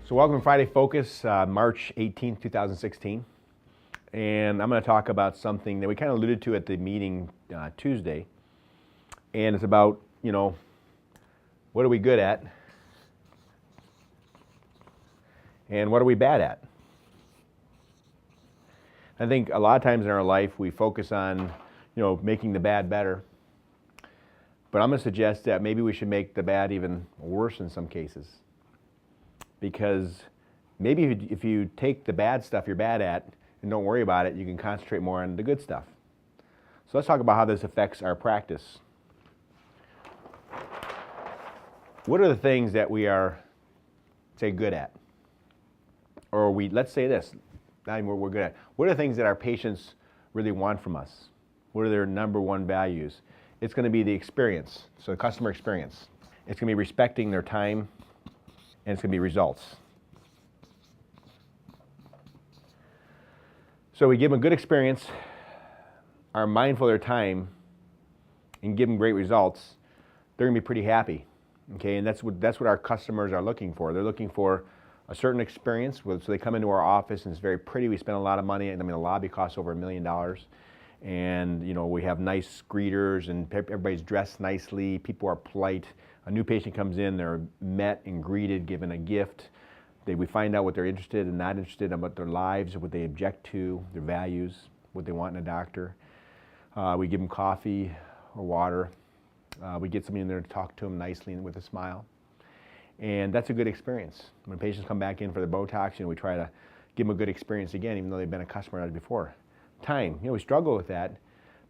So welcome to Friday Focus, March 18th, 2016. And I'm going to talk about something that we kind of alluded to at the meeting Tuesday. And it's about, what are we good at? And what are we bad at? I think a lot of times in our life we focus on, making the bad better. But I'm going to suggest that maybe we should make the bad even worse in some cases. Because maybe if you take the bad stuff you're bad at and don't worry about it, you can concentrate more on the good stuff. So let's talk about how this affects our practice. What are the things that we are, say, good at? Or let's say this, not even what we're good at. What are the things that our patients really want from us? What are their number one values? It's going to be the experience, so the customer experience. It's going to be respecting their time, and it's going to be results. So we give them a good experience, are mindful of their time, and give them great results, they're going to be pretty happy. Okay, and that's what our customers are looking for. They're looking for a certain experience. So they come into our office and it's very pretty. We spend a lot of money. I mean, the lobby costs over $1 million. And we have nice greeters and everybody's dressed nicely. People are polite. A new patient comes in, they're met and greeted, given a gift. We find out what they're interested and not interested in, about their lives, what they object to, their values, what they want in a doctor. We give them coffee or water. We get somebody in there to talk to them nicely and with a smile. And that's a good experience. When patients come back in for the Botox, we try to give them a good experience again, even though they've been a customer of ours before. Time, we struggle with that,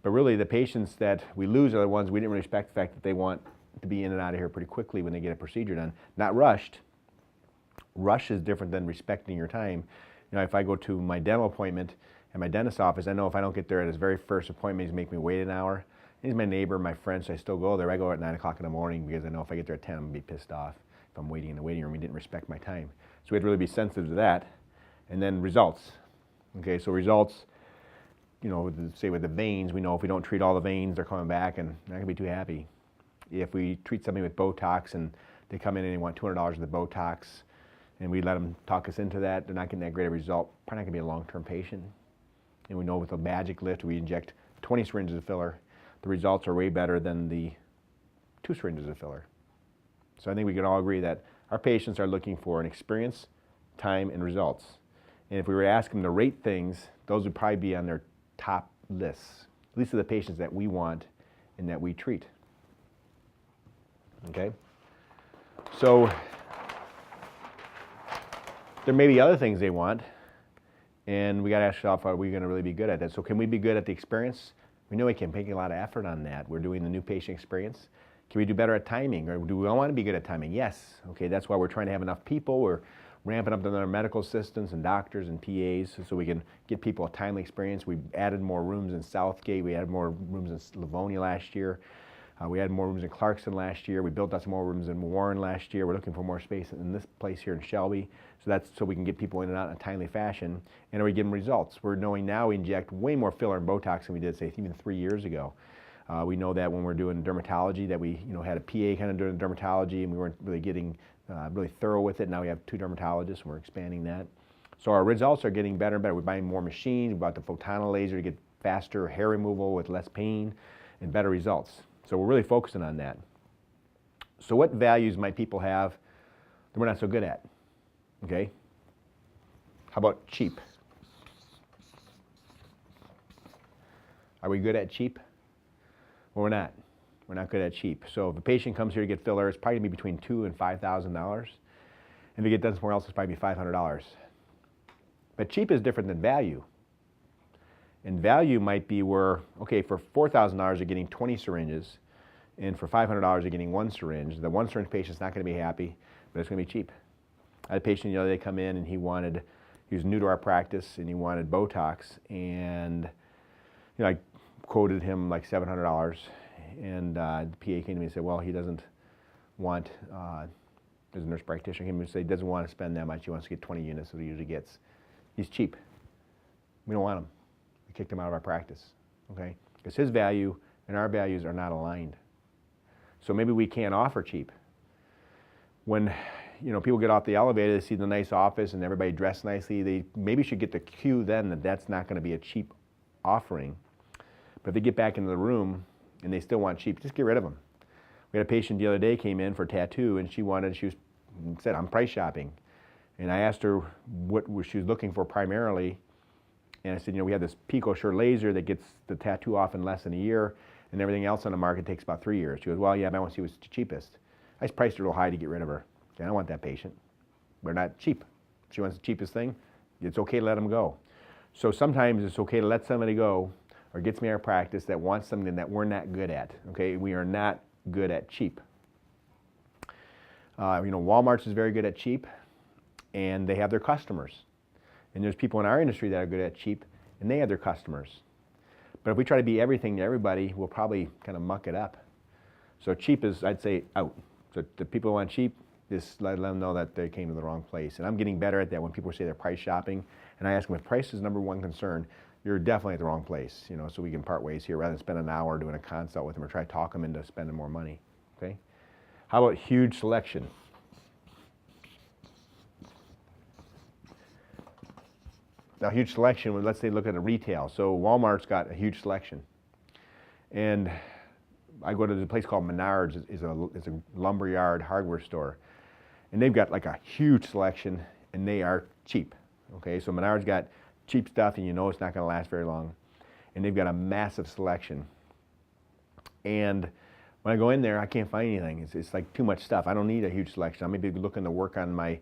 but really the patients that we lose are the ones we didn't really respect the fact that they want to be in and out of here pretty quickly when they get a procedure done. Not rushed. Rush is different than respecting your time. If I go to my dental appointment at my dentist's office, I know if I don't get there at his very first appointment, he's making me wait an hour. He's my neighbor, my friend, so I still go there. I go at 9 o'clock in the morning because I know if I get there at 10, I'm going to be pissed off if I'm waiting in the waiting room. He didn't respect my time. So we had to really be sensitive to that. And then results. Okay, so results, say with the veins, we know if we don't treat all the veins, they're coming back and they're not going to be too happy. If we treat somebody with Botox and they come in and they want $200 of the Botox and we let them talk us into that, they're not getting that great a result. Probably not going to be a long-term patient. And we know with the Magic Lift, we inject 20 syringes of filler. The results are way better than the 2 syringes of filler. So I think we can all agree that our patients are looking for an experience, time, and results. And if we were to ask them to rate things, those would probably be on their top lists. At least of the patients that we want and that we treat. Okay? So there may be other things they want, and we got to ask ourselves, are we going to really be good at that? So can we be good at the experience? We know we can make a lot of effort on that. We're doing the new patient experience. Can we do better at timing, or do we all want to be good at timing? Yes. Okay, that's why we're trying to have enough people. We're ramping up our medical assistants and doctors and PAs so we can get people a timely experience. We added more rooms in Southgate. We added more rooms in Livonia last year. We added more rooms in Clarkson last year. We built out some more rooms in Warren last year. We're looking for more space in this place here in Shelby. So that's so we can get people in and out in a timely fashion. And are we getting results? We're knowing now we inject way more filler and Botox than we did, say, even 3 years ago. We know that when we're doing dermatology, that we had a PA kind of doing dermatology, and we weren't really getting really thorough with it. Now we have 2 dermatologists, and we're expanding that. So our results are getting better and better. We're buying more machines. We bought the Photona laser to get faster hair removal with less pain and better results. So we're really focusing on that. So what values might people have that we're not so good at? Okay? How about cheap? Are we good at cheap? Well, we're not. We're not good at cheap. So if a patient comes here to get filler, it's probably going to be between $2,000 and $5,000. And if you get done somewhere else, it's probably $500. But cheap is different than value. And value might be where, okay, for $4,000 you're getting 20 syringes, and for $500 you're getting 1 syringe. The 1 syringe patient's not going to be happy, but it's going to be cheap. I had a patient the other day come in and he was new to our practice and he wanted Botox, and I quoted him like $700, and the PA came to me and said, well, he doesn't want, there's a nurse practitioner came and said he doesn't want to spend that much, he wants to get 20 units that he usually gets. He's cheap. We don't want him. We kicked him out of our practice, okay? Because his value and our values are not aligned. So maybe we can't offer cheap. When people get off the elevator, they see the nice office and everybody dressed nicely. They maybe should get the cue then that that's not going to be a cheap offering. But if they get back into the room and they still want cheap, just get rid of them. We had a patient the other day came in for a tattoo, and she said, I'm price shopping. And I asked her what she was looking for primarily. And I said, we have this PicoSure laser that gets the tattoo off in less than a year, and everything else on the market takes about 3 years. She goes, well, yeah, but I want to see what's the cheapest. I just priced it real high to get rid of her. I don't want that patient. We're not cheap. If she wants the cheapest thing, it's okay to let them go. So sometimes it's okay to let somebody go or get somebody in our practice that wants something that we're not good at. Okay, we are not good at cheap. Walmart's is very good at cheap, and they have their customers. And there's people in our industry that are good at cheap, and they have their customers. But if we try to be everything to everybody, we'll probably kind of muck it up. So cheap is, I'd say, out. So the people who want cheap, just let them know that they came to the wrong place. And I'm getting better at that when people say they're price shopping, and I ask them if price is number one concern, you're definitely at the wrong place. So we can part ways here rather than spend an hour doing a consult with them or try to talk them into spending more money. Okay? How about huge selection? Now, huge selection, let's say look at a retail. So Walmart's got a huge selection. And I go to a place called Menards. It's a lumberyard hardware store. And they've got like a huge selection, and they are cheap. Okay, so Menards got cheap stuff, and it's not going to last very long. And they've got a massive selection. And when I go in there, I can't find anything. It's like too much stuff. I don't need a huge selection. I may be looking to work on my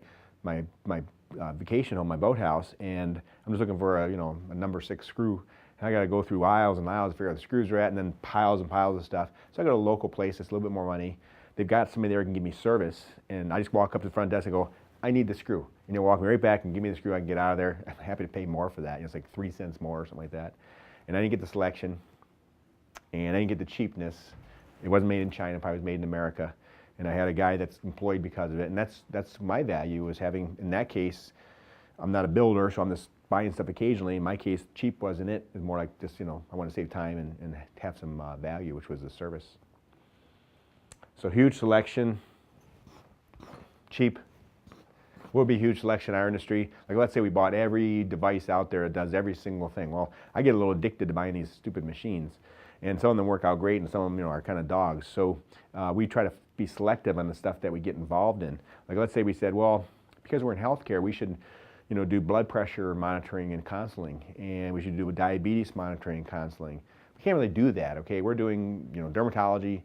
vacation home, my boathouse, and I'm just looking for a number 6 screw. And I got to go through aisles and aisles to figure out where the screws are at, and then piles and piles of stuff. So I go to a local place that's a little bit more money. They've got somebody there who can give me service, and I just walk up to the front desk and go, I need the screw. And they'll walk me right back and give me the screw. I can get out of there. I'm happy to pay more for that. It's like 3 cents more or something like that. And I didn't get the selection, and I didn't get the cheapness. It wasn't made in China, probably was made in America. And I had a guy that's employed because of it. And that's my value, is having, in that case, I'm not a builder, so I'm just buying stuff occasionally. In my case, cheap wasn't it. It's more like just, I want to save time and have some value, which was the service. So huge selection, cheap. What would be huge selection in our industry? Like, let's say we bought every device out there that does every single thing. Well, I get a little addicted to buying these stupid machines. And some of them work out great, and some of them, are kind of dogs. So we try to be selective on the stuff that we get involved in. Like, let's say we said, well, because we're in healthcare, we should, do blood pressure monitoring and counseling, and we should do diabetes monitoring and counseling. We can't really do that. Okay, we're doing, dermatology,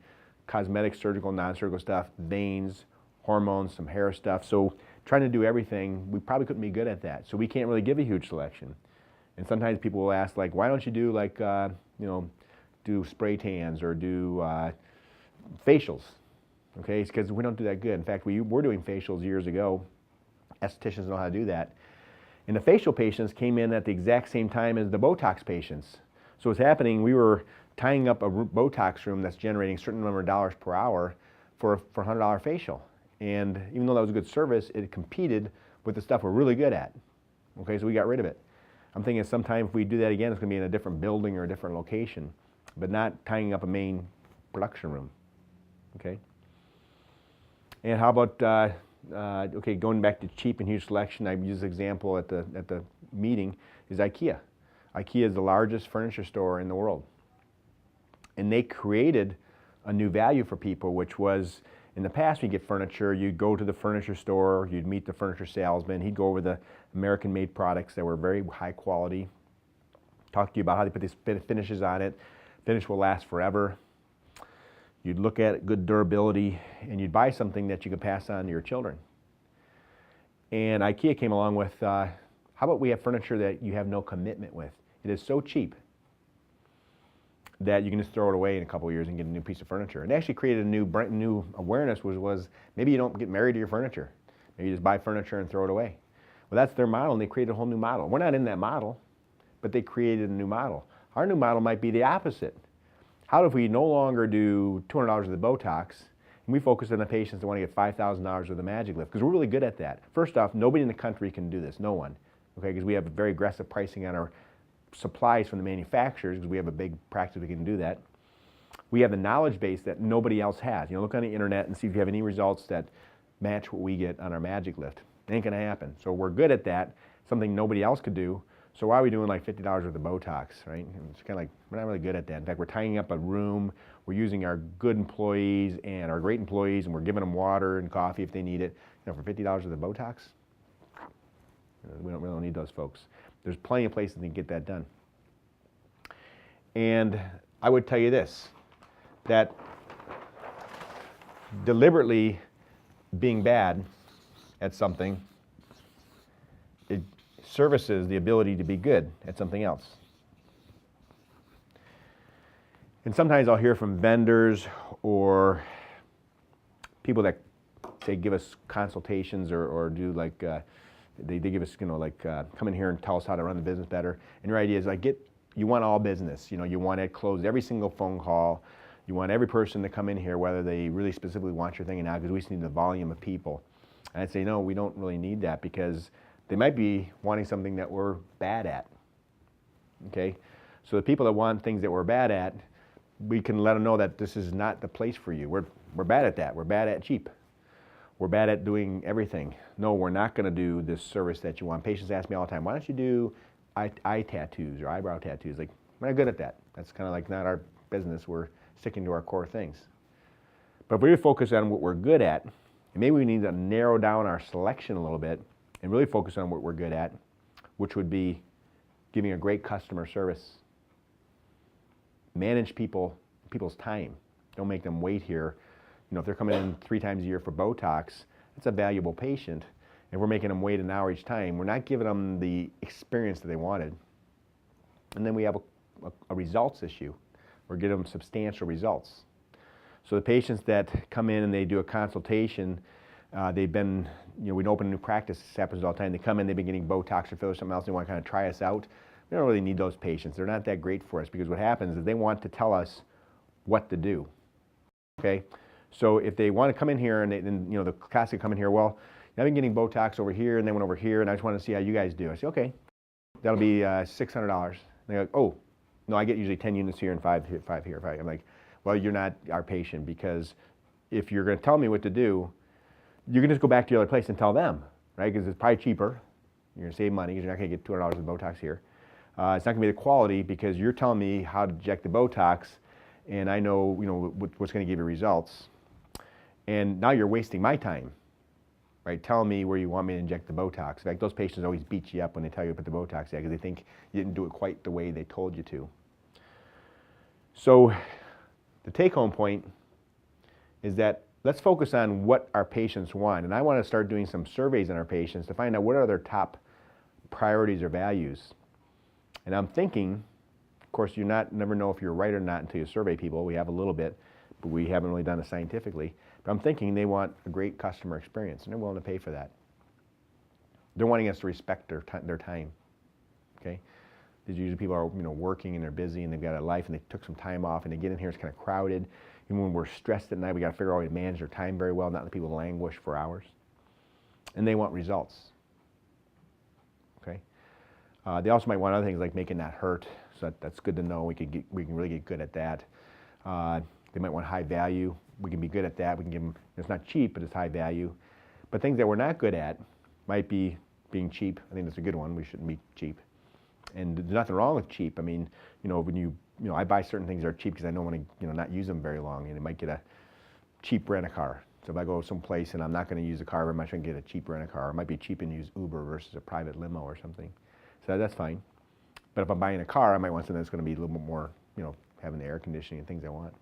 cosmetic, surgical, non-surgical stuff, veins, hormones, some hair stuff. So trying to do everything, we probably couldn't be good at that. So we can't really give a huge selection. And sometimes people will ask, like, why don't you do like, do spray tans or do facials? Okay, it's because we don't do that good. In fact, we were doing facials years ago. Estheticians know how to do that. And the facial patients came in at the exact same time as the Botox patients. So what's happening, we were tying up a Botox room that's generating a certain number of dollars per hour for a $100 facial. And even though that was a good service, it competed with the stuff we're really good at. Okay, so we got rid of it. I'm thinking sometime if we do that again, it's going to be in a different building or a different location, but not tying up a main production room. Okay. And how about going back to cheap and huge selection? I use an example at the meeting is IKEA. IKEA is the largest furniture store in the world, and they created a new value for people, which was, in the past, when you get furniture, you'd go to the furniture store, you'd meet the furniture salesman, he'd go over the American-made products that were very high quality, talk to you about how they put these finishes on it. Finish will last forever. You'd look at good durability, and you'd buy something that you could pass on to your children. And IKEA came along with, how about we have furniture that you have no commitment with? It is so cheap that you can just throw it away in a couple of years and get a new piece of furniture. And they actually created a new awareness, was maybe you don't get married to your furniture. Maybe you just buy furniture and throw it away. Well, that's their model, and they created a whole new model. We're not in that model, but they created a new model. Our new model might be the opposite. How if we no longer do $200 of the Botox, and we focus on the patients that want to get $5,000 of the Magic Lift, because we're really good at that. First off, nobody in the country can do this, no one, okay, because we have very aggressive pricing on our supplies from the manufacturers, because we have a big practice that can do that. We have the knowledge base that nobody else has. Look on the internet and see if you have any results that match what we get on our Magic Lift. It ain't gonna happen. So we're good at that, something nobody else could do. So why are we doing like $50 worth of Botox, right? It's kind of like, we're not really good at that. In fact, we're tying up a room, we're using our good employees and our great employees, and we're giving them water and coffee if they need it. You know, for $50 worth of Botox, we don't need those folks. There's plenty of places that can get that done. And I would tell you this, that deliberately being bad at something, it services the ability to be good at something else. And sometimes I'll hear from vendors or people that say give us consultations or do like, they give us, come in here and tell us how to run the business better. And your idea is like, you want all business. You want to close every single phone call. You want every person to come in here, whether they really specifically want your thing or not, because we just need the volume of people. And I'd say, no, we don't really need that, because they might be wanting something that we're bad at, okay? So the people that want things that we're bad at, we can let them know that this is not the place for you. We're bad at that. We're bad at cheap. We're bad at doing everything. No, we're not gonna do this service that you want. Patients ask me all the time, why don't you do eye tattoos or eyebrow tattoos? Like, we're not good at that. That's kind of like not our business. We're sticking to our core things. But if we focus on what we're good at, and maybe we need to narrow down our selection a little bit and really focus on what we're good at, which would be giving a great customer service. Manage people's time. Don't make them wait here. If they're coming in 3 times a year for Botox, it's a valuable patient. If we're making them wait an hour each time, we're not giving them the experience that they wanted. And then we have a results issue. We're getting them substantial results. So the patients that come in and they do a consultation, they've been, we open a new practice, this happens all the time. They come in, they've been getting Botox or filler or something else, they want to kind of try us out. We don't really need those patients. They're not that great for us, because what happens is they want to tell us what to do, okay? So if they want to come in here and the classic come in here, well, I've been getting Botox over here and then went over here and I just want to see how you guys do. I say, okay, that'll be $600. They go, oh, no, I get usually 10 units here and 5 here, 5 here, 5. I'm like, well, you're not our patient, because if you're going to tell me what to do, you can just go back to your other place and tell them, right? Because it's probably cheaper. You're going to save money because you're not going to get $200 of Botox here. It's not going to be the quality, because you're telling me how to inject the Botox, and I know, what's going to give you results. And now you're wasting my time, right? Telling me where you want me to inject the Botox. In fact, those patients always beat you up when they tell you to put the Botox in, because they think you didn't do it quite the way they told you to. So the take-home point is that let's focus on what our patients want. And I want to start doing some surveys on our patients to find out what are their top priorities or values. And I'm thinking, of course, you never know if you're right or not until you survey people. We have a little bit, but we haven't really done it scientifically. But I'm thinking they want a great customer experience, and they're willing to pay for that. They're wanting us to respect their time, okay? These usually people are working and they're busy and they've got a life and they took some time off and they get in here, it's kind of crowded. Even when we're stressed at night, we got to figure out a way to manage their time very well, not let people languish for hours. And they want results, okay? They also might want other things like making that hurt, so that's good to know. We can really get good at that. They might want high value. We can be good at that. We can give them, it's not cheap, but it's high value. But things that we're not good at might be being cheap. I think that's a good one. We shouldn't be cheap. And there's nothing wrong with cheap. I mean, when I buy certain things that are cheap because I don't want to, not use them very long, and I might get a cheap rent-a-car. So if I go someplace and I'm not going to use a car very much, I can get a cheap rent-a-car. It might be cheap and use Uber versus a private limo or something. So that's fine. But if I'm buying a car, I might want something that's going to be a little bit more, having the air conditioning and things I want.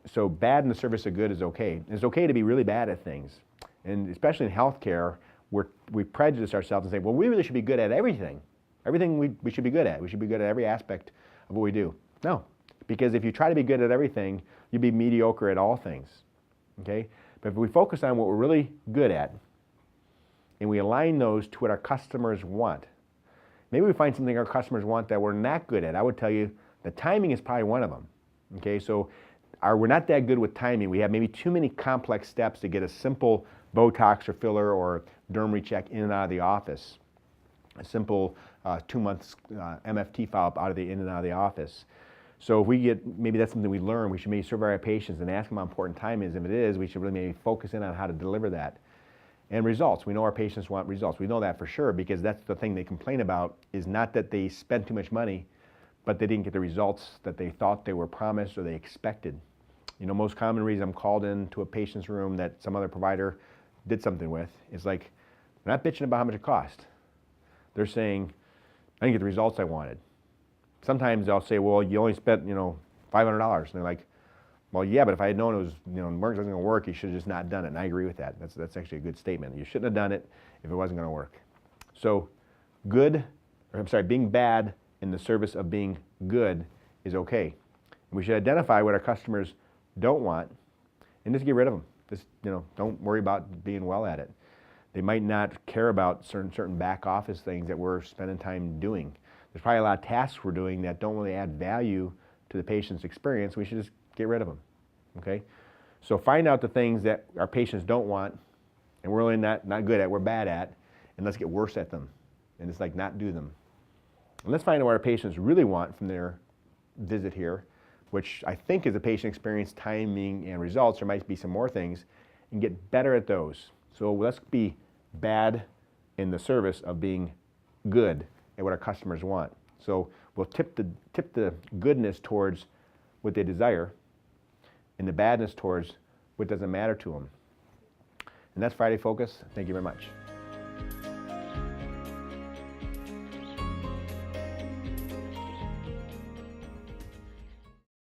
So bad in the service of good is okay. It's okay to be really bad at things. And especially in healthcare, we prejudice ourselves and say, well, we really should be good at everything. Everything we should be good at. We should be good at every aspect of what we do. No, because if you try to be good at everything, you'll be mediocre at all things, okay? But if we focus on what we're really good at, and we align those to what our customers want, maybe we find something our customers want that we're not good at. I would tell you the timing is probably one of them, okay? So we're not that good with timing. We have maybe too many complex steps to get a simple Botox or filler or derm recheck in and out of the office. A simple 2 months MFT follow-up in and out of the office. So if we get, maybe that's something we learn, we should maybe survey our patients and ask them how important time is. If it is, we should really maybe focus in on how to deliver that. And results, we know our patients want results. We know that for sure, because that's the thing they complain about, is not that they spent too much money, but they didn't get the results that they thought they were promised or they expected. You know, most common reason I'm called into a patient's room that some other provider did something with is like, they're not bitching about how much it cost. They're saying, I didn't get the results I wanted. Sometimes they'll say, well, you only spent, $500. And they're like, well, yeah, but if I had known it was, Merck wasn't gonna work, you should have just not done it. And I agree with that. That's actually a good statement. You shouldn't have done it if it wasn't gonna work. So being bad in the service of being good is okay. We should identify what our customers don't want and just get rid of them. Just, don't worry about being well at it. They might not care about certain back office things that we're spending time doing. There's probably a lot of tasks we're doing that don't really add value to the patient's experience. We should just get rid of them, okay? So find out the things that our patients don't want and we're really not good at, we're bad at, and let's get worse at them and just like not do them. And let's find out what our patients really want from their visit here, which I think is a patient experience, timing, and results. There might be some more things, and get better at those. So let's be bad in the service of being good at what our customers want. So we'll tip the goodness towards what they desire and the badness towards what doesn't matter to them. And that's Friday Focus. Thank you very much.